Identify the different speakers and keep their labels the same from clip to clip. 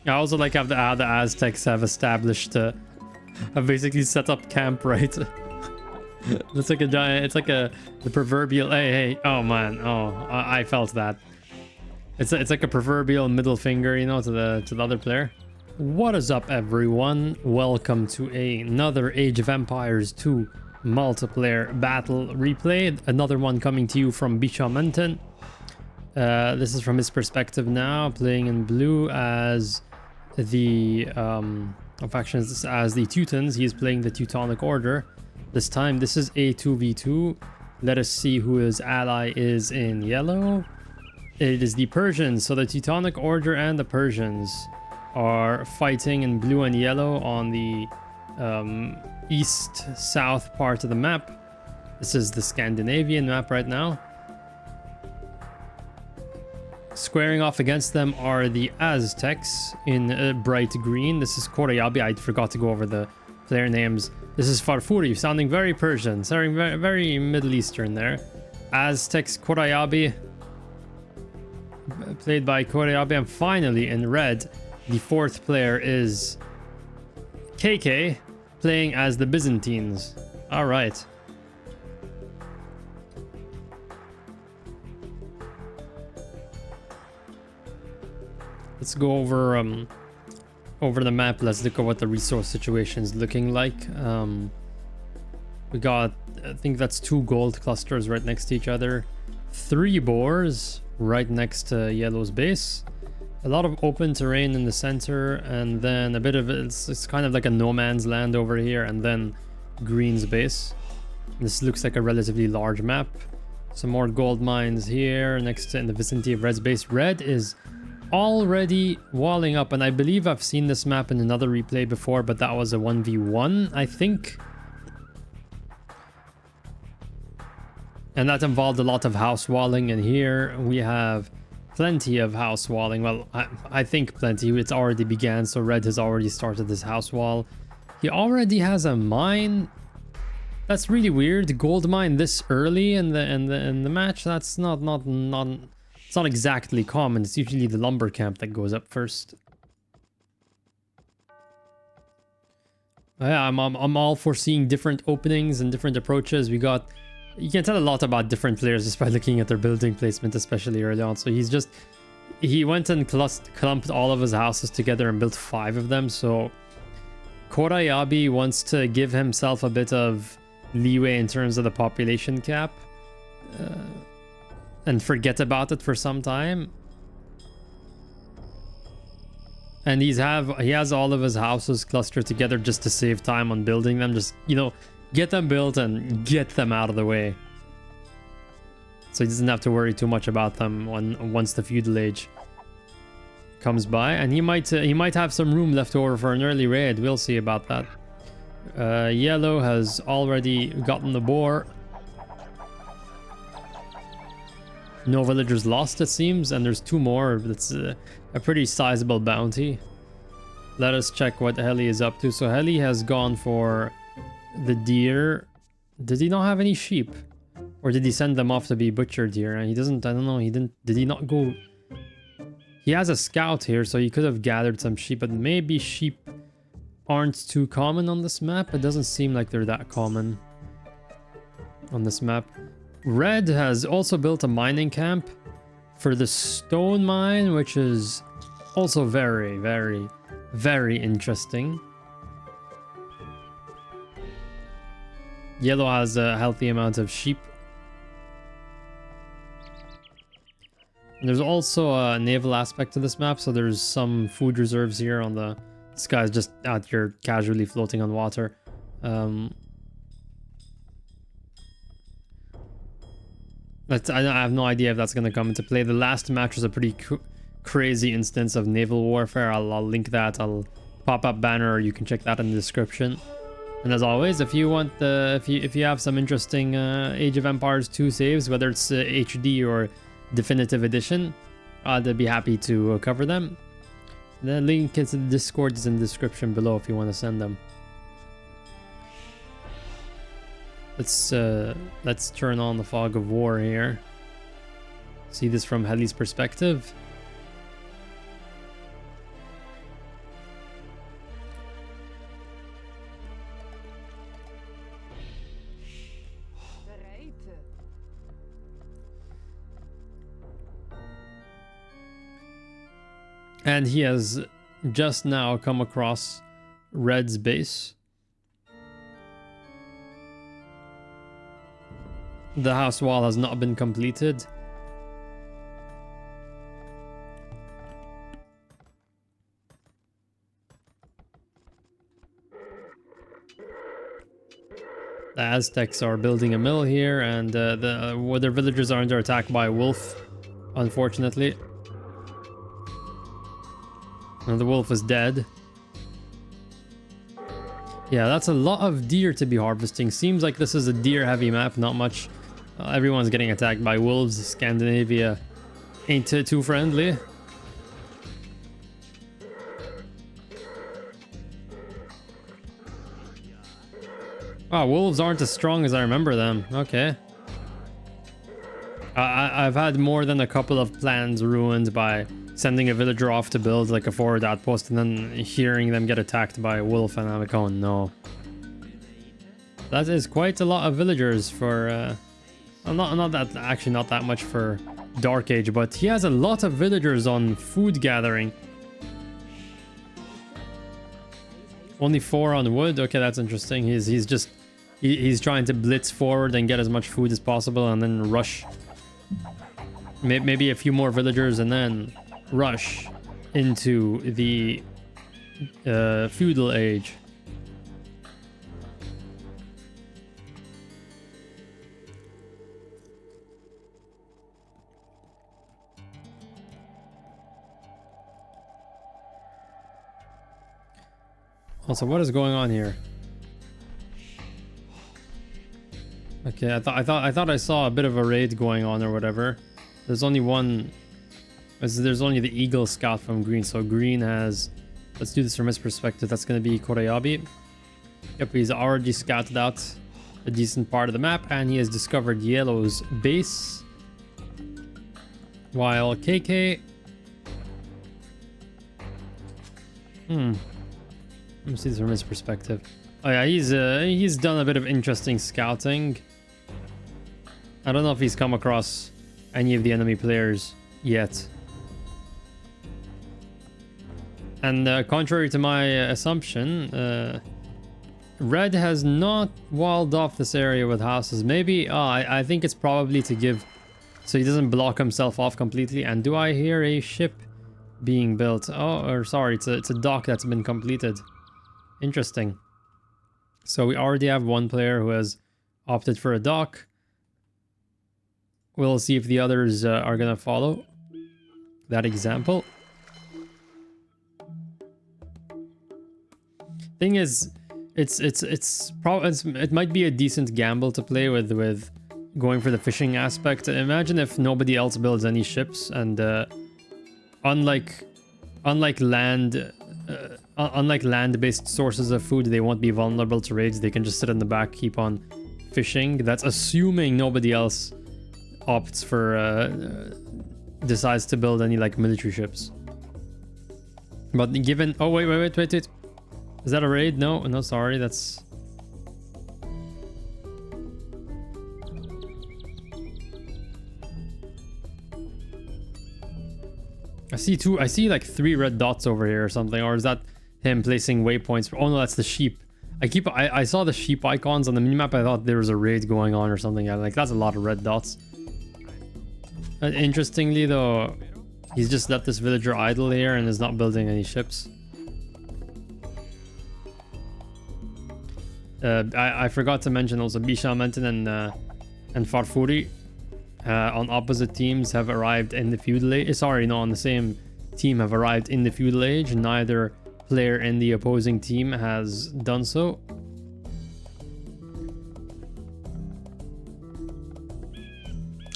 Speaker 1: I also like how the Aztecs have established, have basically set up camp, right? It's like a giant, it's like the proverbial, hey, oh man, oh, I felt that. It's like a proverbial middle finger, you know, to the other player. What is up, everyone? Welcome to another Age of Empires 2 multiplayer battle replay. Another one coming to you from Bichamenton. This is from his perspective now, playing in blue as the factions as the Teutons. He is playing the Teutonic Order. This time, this is a 2v2. Let us see who his ally is in yellow. It is the Persians. So the Teutonic Order and the Persians are fighting in blue and yellow on the east-south part of the map. This is the Scandinavian map right now. Squaring off against them are the Aztecs in bright green. This is Korayabi. I forgot to go over the player names. This is Farfuri, sounding very Persian, sounding very, very Middle Eastern there. Aztecs, Korayabi, played by Korayabi. And finally, in red, the fourth player is KK, playing as the Byzantines. All right. Let's go over the map. Let's look at what the resource situation is looking like. We got, I think that's 2 gold clusters right next to each other, 3 boars right next to yellow's base, a lot of open terrain in the center, and then a bit of it's kind of like a no man's land over here, and then green's base. This looks like a relatively large map. Some more gold mines here next to in the vicinity of red's base. Red is already walling up, and I believe I've seen this map in another replay before, but that was a 1v1, I think, and that involved a lot of house walling. And here we have plenty of house walling. Well, I think plenty. It's already began, so red has already started this house wall. He already has a mine. That's really weird. Gold mine this early in the match. That's not it's not exactly common. It's usually the lumber camp that goes up first. Yeah, I'm all for seeing different openings and different approaches. You can tell a lot about different players just by looking at their building placement, especially early on. So he went and clumped all of his houses together and built 5 of them. So Korayabi wants to give himself a bit of leeway in terms of the population cap. And forget about it for some time. And he has all of his houses clustered together just to save time on building them. Just, you know, get them built and get them out of the way. So he doesn't have to worry too much about them once the feudal age comes by. And he might have some room left over for an early raid. We'll see about that. Yellow has already gotten the boar. No villagers lost, it seems, and there's 2 more. That's a pretty sizable bounty. Let us check what Heli is up to. So Heli has gone for the deer. Did he not have any sheep? Or did he send them off to be butchered here? And he doesn't, I don't know, did he not go? He has a scout here, so he could have gathered some sheep, but maybe sheep aren't too common on this map. It doesn't seem like they're that common on this map. Red has also built a mining camp for the stone mine, which is also very, very, very interesting. Yellow has a healthy amount of sheep. And there's also a naval aspect to this map, so there's some food reserves here on the... This guy's just out here casually floating on water. I have no idea if that's going to come into play. The last match was a pretty crazy instance of naval warfare. I'll link that. I'll pop up banner, or you can check that in the description. And as always, if you want if you have some interesting Age of Empires 2 saves, whether it's HD or Definitive Edition, I'd be happy to cover them. The link to the Discord is in the description below if you want to send them. Let's turn on the fog of war here. See this from Heli's perspective. And he has just now come across Red's base. The house wall has not been completed. The Aztecs are building a mill here, and their villagers are under attack by a wolf, unfortunately. And the wolf is dead. Yeah, that's a lot of deer to be harvesting. Seems like this is a deer-heavy map, not much. Everyone's getting attacked by wolves. Scandinavia ain't too friendly. Oh, wolves aren't as strong as I remember them. Okay. I've had more than a couple of plans ruined by sending a villager off to build like a forward outpost and then hearing them get attacked by a wolf, and I'm like, oh no. That is quite a lot of villagers for... not that much for Dark Age, but he has a lot of villagers on food gathering. Only 4 on wood. Okay, that's interesting. He's trying to blitz forward and get as much food as possible, and then rush. Maybe a few more villagers, and then rush into the feudal age. Also, what is going on here? Okay, I thought I saw a bit of a raid going on or whatever. There's only one. There's only the Eagle Scout from green. So green has. Let's do this from his perspective. That's going to be Koreyabi. Yep, he's already scouted out a decent part of the map, and he has discovered Yellow's base. While KK. Let me see this from his perspective. Oh yeah, he's done a bit of interesting scouting. I don't know if he's come across any of the enemy players yet. And contrary to my assumption, Red has not walled off this area with houses. Maybe, I think it's probably to give, so he doesn't block himself off completely. And do I hear a ship being built? Oh, or sorry, it's a dock that's been completed. Interesting. So we already have one player who has opted for a dock. We'll see if the others are gonna follow that example. Thing is, it might be a decent gamble to play with going for the fishing aspect. Imagine if nobody else builds any ships, and unlike land-based sources of food, they won't be vulnerable to raids. They can just sit in the back, keep on fishing. That's assuming nobody else opts for decides to build any like military ships. But given, oh wait, is that a raid? No, sorry, that's I see like 3 red dots over here or something. Or is that him placing waypoints? Oh no, that's the sheep. I saw the sheep icons on the minimap. I thought there was a raid going on or something. Like, that's a lot of red dots. Interestingly though, he's just left this villager idle here and is not building any ships. I forgot to mention also Bishamenten and Farfuri on opposite teams have arrived in the feudal age. Sorry, no, on the same team have arrived in the feudal age. Neither player in the opposing team has done so.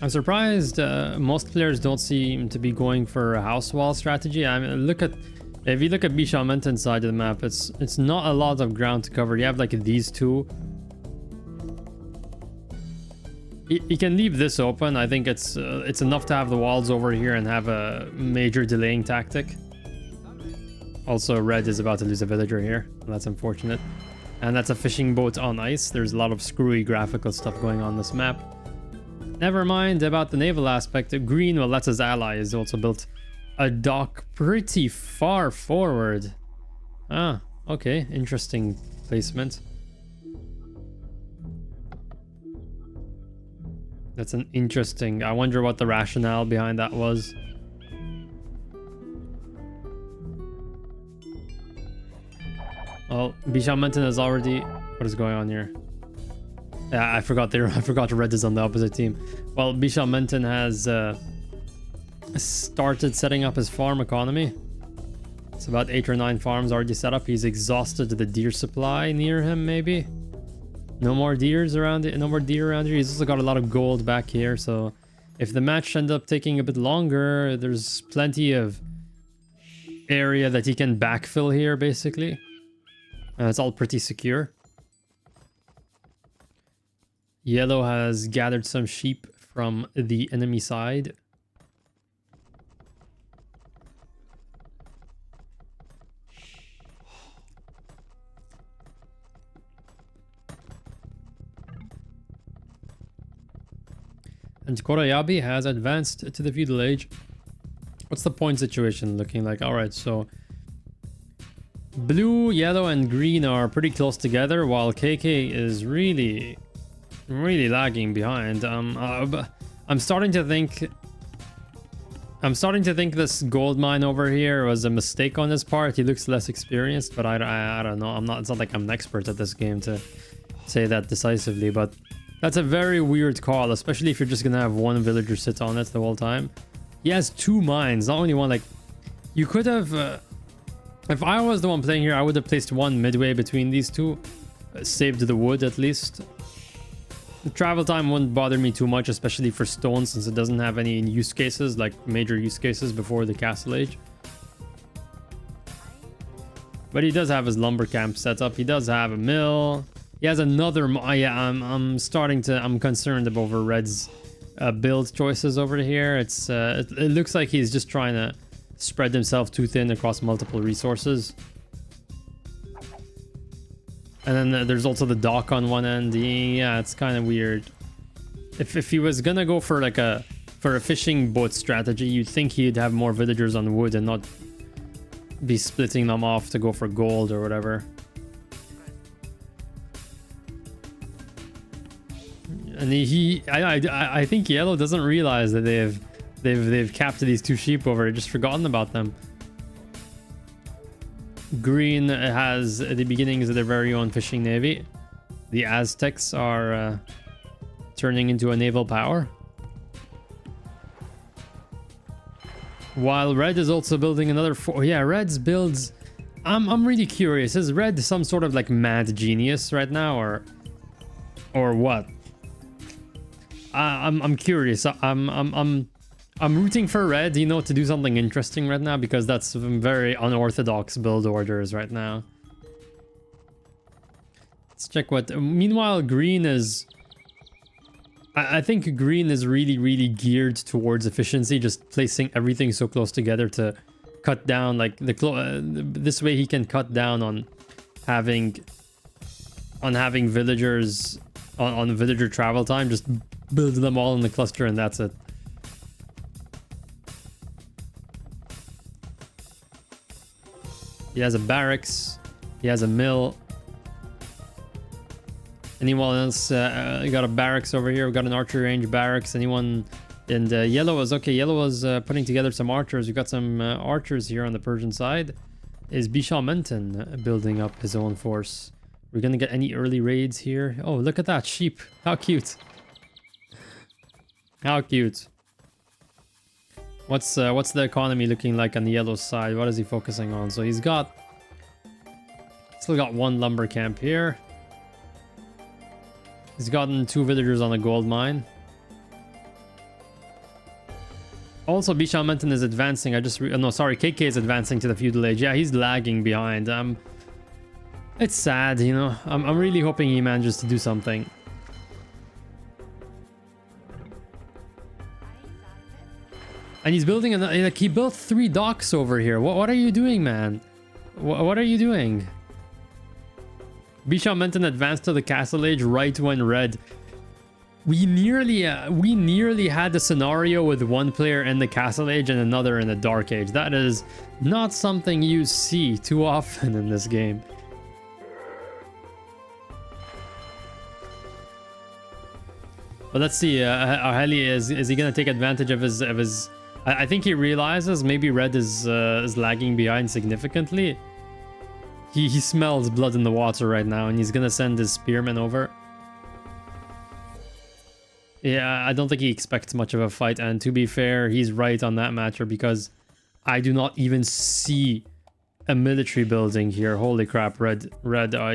Speaker 1: I'm surprised most players don't seem to be going for a house wall strategy. I mean, if you look at Bishamenten side of the map, it's not a lot of ground to cover. You have like these two. You can leave this open. I think it's enough to have the walls over here and have a major delaying tactic. Also, Red is about to lose a villager here. That's unfortunate. And that's a fishing boat on ice. There's a lot of screwy graphical stuff going on this map. Never mind about the naval aspect. Green, well, that's his ally, is also built a dock pretty far forward. Ah, okay, interesting placement. That's an interesting... I wonder what the rationale behind that was. Well, Bishamantan is already... What is going on here? Yeah, I forgot Red is on the opposite team. Well, Bishamantan has started setting up his farm economy. It's about 8 or 9 farms already set up. He's exhausted the deer supply near him, maybe. No more deers around it. No more deer around here. He's also got a lot of gold back here. So if the match ends up taking a bit longer, there's plenty of area that he can backfill here, basically. It's all pretty secure. Yellow has gathered some sheep from the enemy side. And Korayabi has advanced to the feudal age. What's the point situation looking like? Alright, so blue, yellow, and green are pretty close together, while KK is really lagging behind. I'm starting to think this gold mine over here was a mistake on his part. He looks less experienced, but I don't know. It's not like I'm an expert at this game to say that decisively, but that's a very weird call, especially if you're just gonna have one villager sit on it the whole time. He has 2 mines, not only one. Like, you could have if I was the one playing here, I would have placed one midway between these two, saved the wood at least. The travel time wouldn't bother me too much, especially for stone, since it doesn't have any use cases, like major use cases before the castle age. But he does have his lumber camp set up. He does have a mill. He has another... yeah, I'm concerned over Red's build choices over here. It looks like he's just trying to spread himself too thin across multiple resources. And then there's also the dock on one end. Yeah, it's kind of weird. If he was gonna go for like a fishing boat strategy, you'd think he'd have more villagers on wood and not be splitting them off to go for gold or whatever. And I think Yellow doesn't realize that they've capped these 2 sheep over, just forgotten about them. Green has the beginnings of their very own fishing navy. The Aztecs are turning into a naval power. While Red is also building another yeah, Red's builds... I'm really curious. Is Red some sort of like mad genius right now, or what? I'm curious. I'm rooting for Red, you know, to do something interesting right now, because that's some very unorthodox build orders right now. Let's check what... Meanwhile, Green is... I think Green is really geared towards efficiency, just placing everything so close together to cut down, like, this way he can cut down on having villagers, on villager travel time. Just build them all in the cluster and that's it. He has a barracks. He has a mill. Anyone else? We got a barracks over here. We got an archery range barracks. Anyone? And Yellow was okay. Yellow was putting together some archers. We got some archers here on the Persian side. Is Bishamantan building up his own force? We're gonna get any early raids here? Oh, look at that sheep! How cute! How cute! What's the economy looking like on the Yellow side? What is he focusing on? So he's got... Still got 1 lumber camp here. He's gotten 2 villagers on a gold mine. Also, Bishamantan is advancing. No, sorry, KK is advancing to the feudal age. Yeah, he's lagging behind. It's sad, you know. I'm really hoping he manages to do something. And he's building like, he built 3 docks over here. What are you doing, man? What are you doing? Bishamantan advanced to the castle age right when Red We nearly had the scenario with one player in the Castle Age and another in the Dark Age. That is not something you see too often in this game. But let's see, Heli, is he gonna take advantage of his? I think he realizes maybe Red is lagging behind significantly. He smells blood in the water right now, and he's gonna send his spearmen over. Yeah, I don't think he expects much of a fight, and to be fair, he's right on that matter because I do not even see a military building here. Holy crap, Red,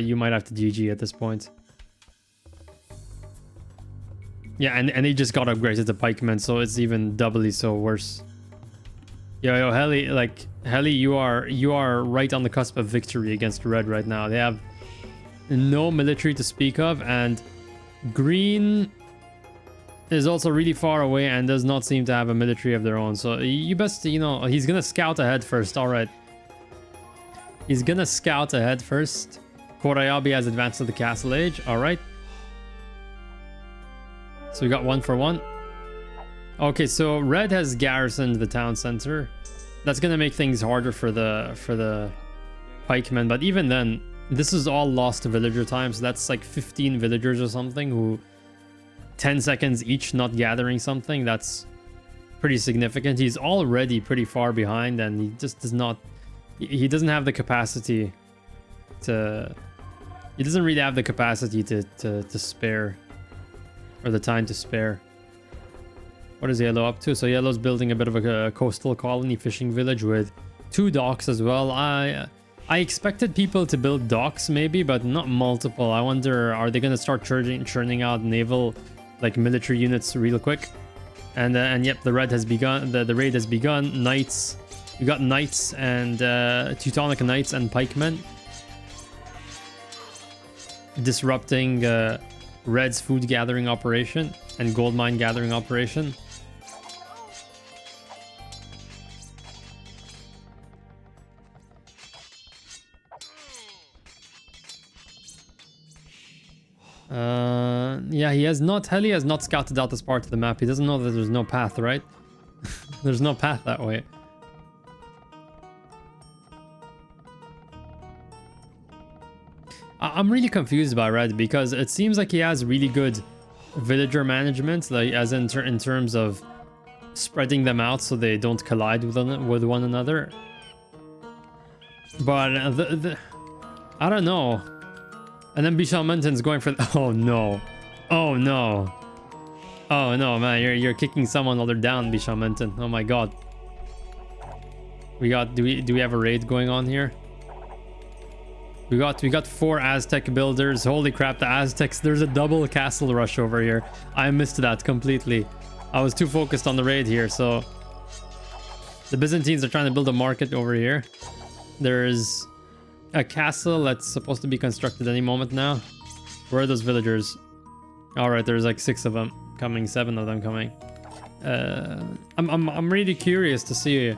Speaker 1: you might have to GG at this point. Yeah, and he just got upgraded to pikemen, so it's even doubly so worse. Yo, Heli, like, Heli, you are right on the cusp of victory against Red right now. They have no military to speak of, and Green is also really far away and does not seem to have a military of their own. So you best, you know, he's gonna scout ahead first. All right, he's gonna scout ahead first. Korayabi has advanced to the Castle Age. All right. So we got 1 for 1. Okay, so Red has garrisoned the town center. That's gonna make things harder for the pikemen. But even then, this is all lost villager time. So that's like 15 villagers or something who 10 seconds each not gathering something. That's pretty significant. He's already pretty far behind, and he just does not. He doesn't have the capacity to. He doesn't really have the capacity to spare. Or the time to spare. What is Yellow up to? So Yellow's building a bit of a coastal colony fishing village with 2 docks as well. I expected people to build docks maybe, but not multiple. I wonder, are they going to start churning out naval, like military units real quick? And yep, the raid has begun. The raid has begun. Knights. We got knights and Teutonic knights and pikemen disrupting Red's food gathering operation and gold mine gathering operation. Yeah, Heli has not scouted out this part of the map. He doesn't know that there's no path, right? There's no path that way. I'm really confused by Red because it seems like he has really good villager management, like as in terms of spreading them out so they don't collide with one another. But I don't know. And then Bishal Mountain's going for oh no, oh no, oh no, man! You're kicking someone while they're down, Bishal Mountain. Oh my god. Do we have a raid going on here? We got 4 Aztec builders. Holy crap, the Aztecs. There's a double castle rush over here. I missed that completely. I was too focused on the raid here. So the Byzantines are trying to build a market over here. There's a castle that's supposed to be constructed any moment now. Where are those villagers? All right, there's like 6 of them coming, 7 of them coming. I'm really curious to see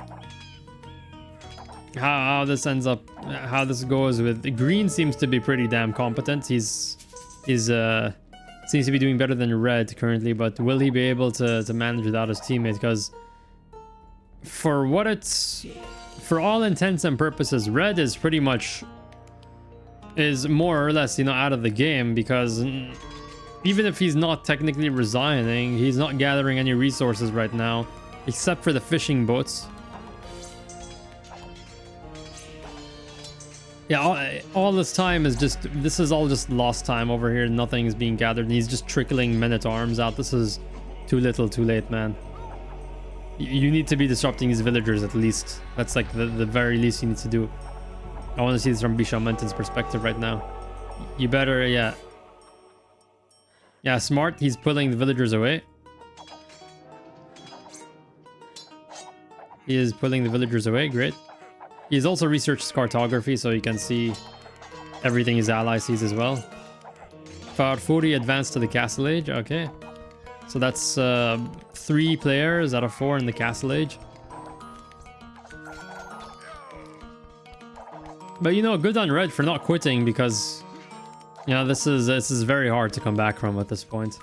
Speaker 1: how this ends up, how this goes with Green. Seems to be pretty damn competent. He's seems to be doing better than Red currently, but will he be able to manage without his teammate? Because for all intents and purposes, Red is pretty much more or less, you know, out of the game, because even if he's not technically resigning, he's not gathering any resources right now except for the fishing boats. Yeah, all this time is just, this is all just lost time over here. Nothing is being gathered, and he's just trickling men-at-arms out. This is too little, too late, man. You need to be disrupting these villagers at least. That's like the very least you need to do. I want to see this from Bishal Mountain's perspective right now. You better, yeah. Yeah, smart. He's pulling the villagers away. He is pulling the villagers away. Great. He's also researched cartography, so he can see everything his ally sees as well. Farfuri advanced to the Castle Age. Okay. So that's 3 players out of 4 in the Castle Age. But you know, good on Red for not quitting, because you know this is very hard to come back from at this point.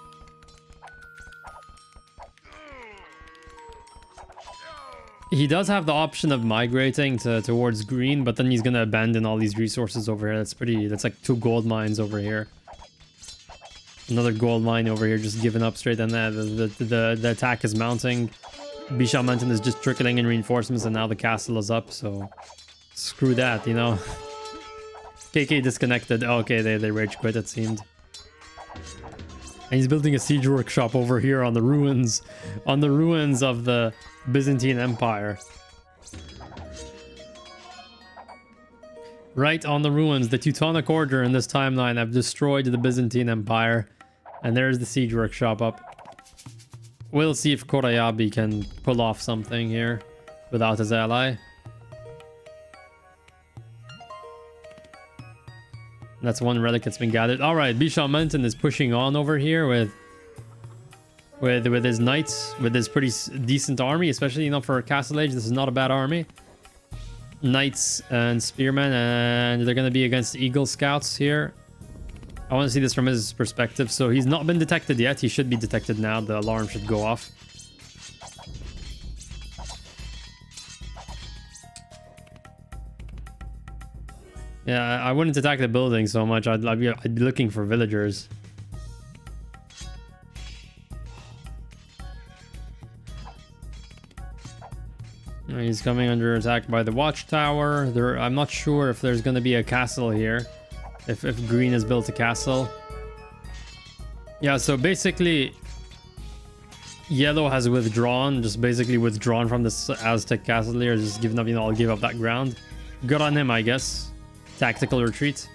Speaker 1: He does have the option of migrating towards green, but then he's gonna abandon all these resources over here. That's like 2 gold mines over here. Another gold mine over here, just giving up straight, and the attack is mounting. Bishop Mountain is just trickling in reinforcements, and now the castle is up, so screw that, you know. KK disconnected. Okay, they rage quit, it seemed. And he's building a siege workshop over here on the ruins of the Byzantine Empire. Right on the ruins. The Teutonic Order in this timeline have destroyed the Byzantine Empire. And there's the siege workshop up. We'll see if Korayabi can pull off something here without his ally. That's one relic that's been gathered. All right, Bishop Mountain is pushing on over here with his knights, with his pretty decent army, especially, you know, for Castle Age. This is not a bad army. Knights and spearmen, and they're going to be against Eagle Scouts here. I want to see this from his perspective. So he's not been detected yet. He should be detected now. The alarm should go off. Yeah, I wouldn't attack the building so much. I'd be looking for villagers. He's coming under attack by the watchtower. I'm not sure if there's going to be a castle here. If green has built a castle. Yeah, so basically yellow has withdrawn. Just basically withdrawn from this Aztec castle here. Just giving up, you know, I'll give up that ground. Good on him, I guess. Tactical retreat.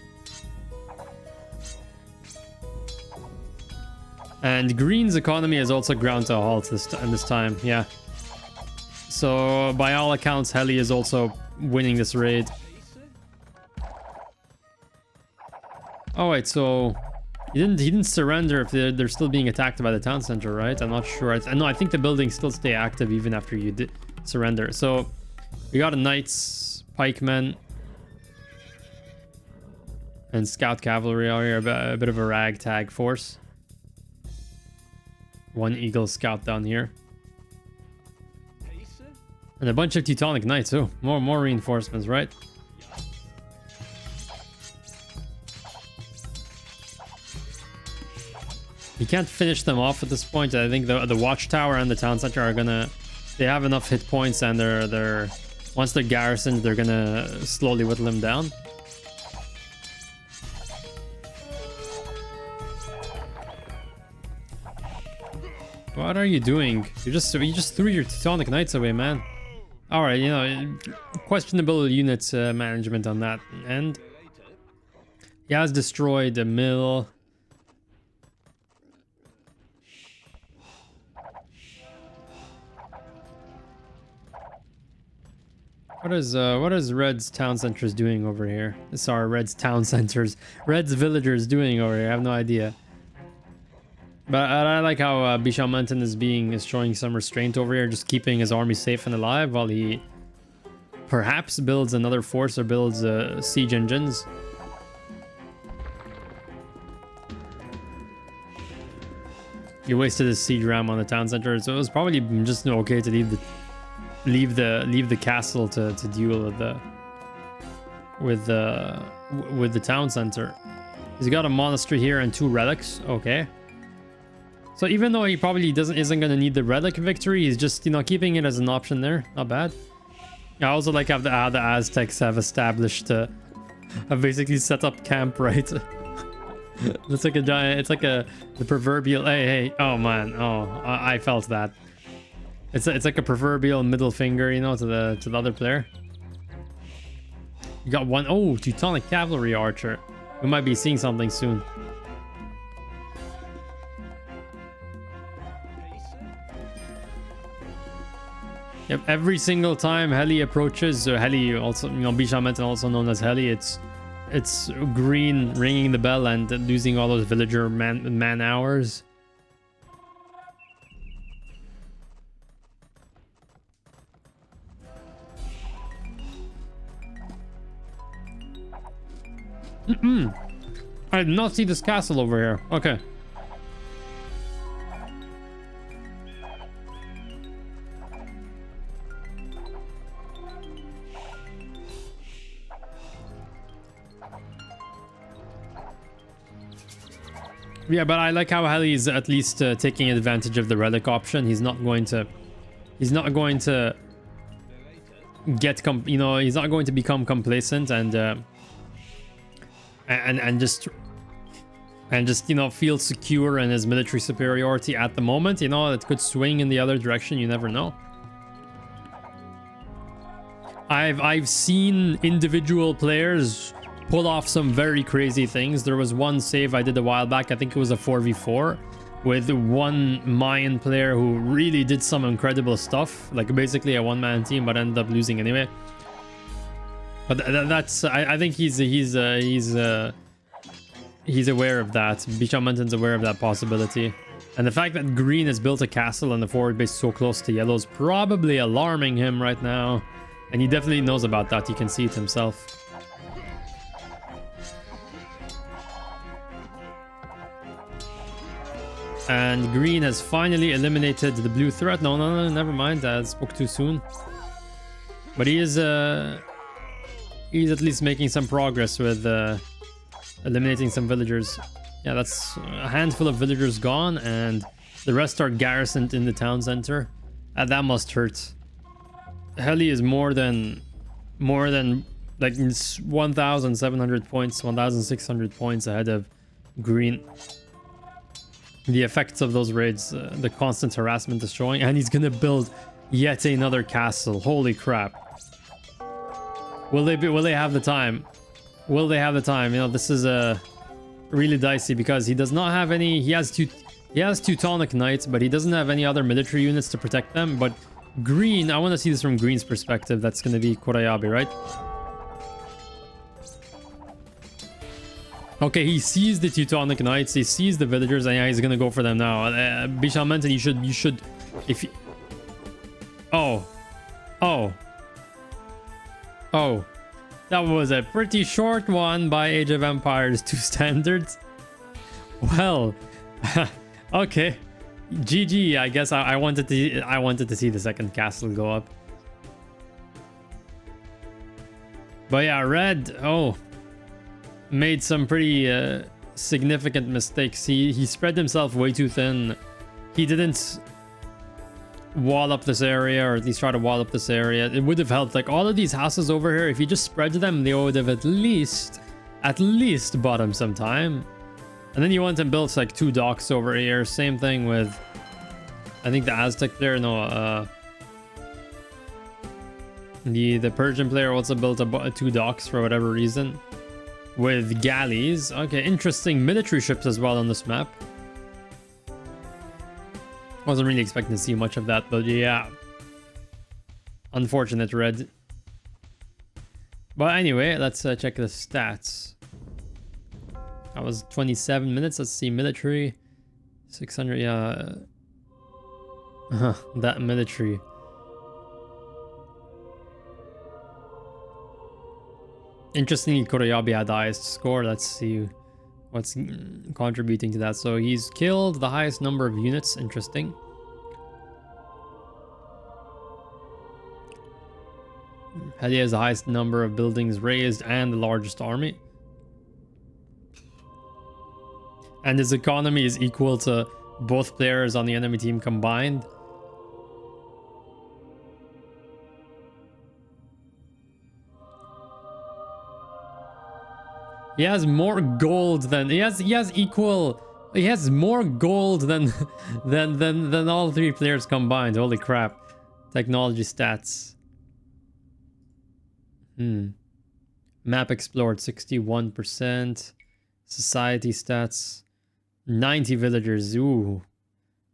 Speaker 1: And green's economy is also ground to a halt this time. Yeah. So by all accounts, Heli is also winning this raid. Oh wait, so he didn't surrender if they're still being attacked by the town center, right? I'm not sure. No, I think the buildings still stay active even after you did surrender. So we got a knights, pikemen, and scout cavalry out here. A bit of a ragtag force. One eagle scout down here. And a bunch of Teutonic knights. Oh, more reinforcements, right? You can't finish them off at this point. I think the watchtower and the town center are gonna... They have enough hit points, and they're once they're garrisoned, they're gonna slowly whittle them down. What are you doing? You just threw your Teutonic knights away, man. All right, you know, questionable unit management on that end. He has destroyed the mill. What is Red's town centers doing over here? Sorry, Red's town centers. Red's villagers doing over here. I have no idea. But I like how Bishop Mountain is showing some restraint over here, just keeping his army safe and alive while he perhaps builds another force or builds siege engines. He wasted his siege ram on the town center, so it was probably just okay to leave the castle to deal with the town center. He's got a monastery here and 2 relics. Okay. So even though he probably isn't gonna need the relic victory, he's just, you know, keeping it as an option there. Not bad. I also like how the Aztecs have established have basically set up camp, right? It's like a giant, it's like the proverbial hey, oh man, oh, I felt that. It's like a proverbial middle finger, you know, to the other player. You got one, oh, Teutonic cavalry archer. We might be seeing something soon. Yep, every single time Heli approaches, or Heli also, you know, Bishop Mountain also known as Heli, it's green ringing the bell and losing all those villager man hours. I did not see this castle over here. Okay. Yeah, but I like how Heli's at least taking advantage of the relic option. He's not going to get he's not going to become complacent and just feel secure in his military superiority at the moment. It could swing in the other direction. You never know. I've seen individual players pull off some very crazy things. There was one save I did a while back. I think it was a 4v4 with one Mayan player who really did some incredible stuff, like basically a one-man team, but ended up losing anyway. But that's I think he's aware of that. Bichon Mountain's aware of that possibility. And the fact that green has built a castle on the forward base so close to yellow is probably alarming him right now. And he definitely knows about that. He can see it himself. And green has finally eliminated the blue threat. No, never mind. I spoke too soon. But he's at least making some progress with eliminating some villagers. Yeah, that's a handful of villagers gone, and the rest are garrisoned in the town center. That must hurt. Heli is more than like 1,700 points, 1,600 points ahead of green. The effects of those raids, the constant harassment is showing, and he's gonna build yet another castle. Holy crap! Will they have the time? Will they have the time? This is really dicey because he does not have any. He has Teutonic Knights, but he doesn't have any other military units to protect them. But green, I want to see this from green's perspective. That's going to be Korayabe, right? Okay, he sees the Teutonic Knights, he sees the villagers, and yeah, he's going to go for them now. Bichon Mountain, you should, if you... Oh. That was a pretty short one by Age of Empires 2 standards. Well, okay. GG, I guess I wanted to see the second castle go up. But yeah, red, made some pretty significant mistakes. He spread himself way too thin. He didn't wall up this area, or at least try to wall up this area. It would have helped. Like all of these houses over here, if you just spread them, they would have at least bought him some time. And then you want to build like 2 docks over here. Same thing with, I think the Aztec player, the Persian player also built 2 docks for whatever reason with galleys. Okay, interesting military ships as well on this map. Wasn't really expecting to see much of that, but yeah. Unfortunate red. But anyway, let's check the stats. That was 27 minutes. Let's see, military. 600, yeah. That military. Interestingly, Korayabe had the highest score. Let's see what's contributing to that. So he's killed the highest number of units. Interesting. Heli has the highest number of buildings raised and the largest army. And his economy is equal to both players on the enemy team combined. He has more gold than he has more gold than all 3 players combined. Holy crap. Technology stats. Map explored 61%. Society stats 90 villagers. Ooh.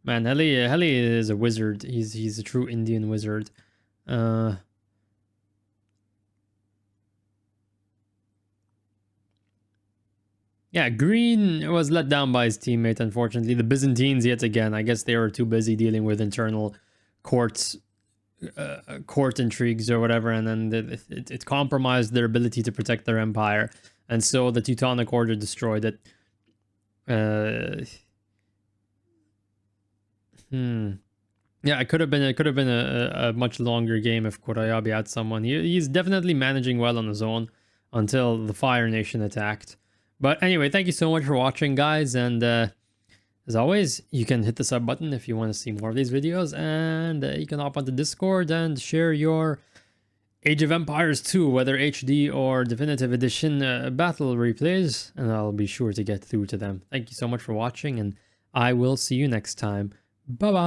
Speaker 1: Man, Heli is a wizard. He's a true Indian wizard. Yeah, green was let down by his teammate, unfortunately. The Byzantines, yet again, I guess they were too busy dealing with internal court intrigues or whatever, and then it compromised their ability to protect their empire. And so the Teutonic Order destroyed it. Yeah, it could have been a much longer game if Korayabe had someone. He's definitely managing well on his own until the Fire Nation attacked. But anyway, thank you so much for watching, guys, and As always, you can hit the sub button if you want to see more of these videos, and you can hop onto Discord and share your Age of Empires 2, whether HD or Definitive Edition battle replays, and I'll be sure to get through to them. Thank you so much for watching, and I will see you next time. Bye-bye!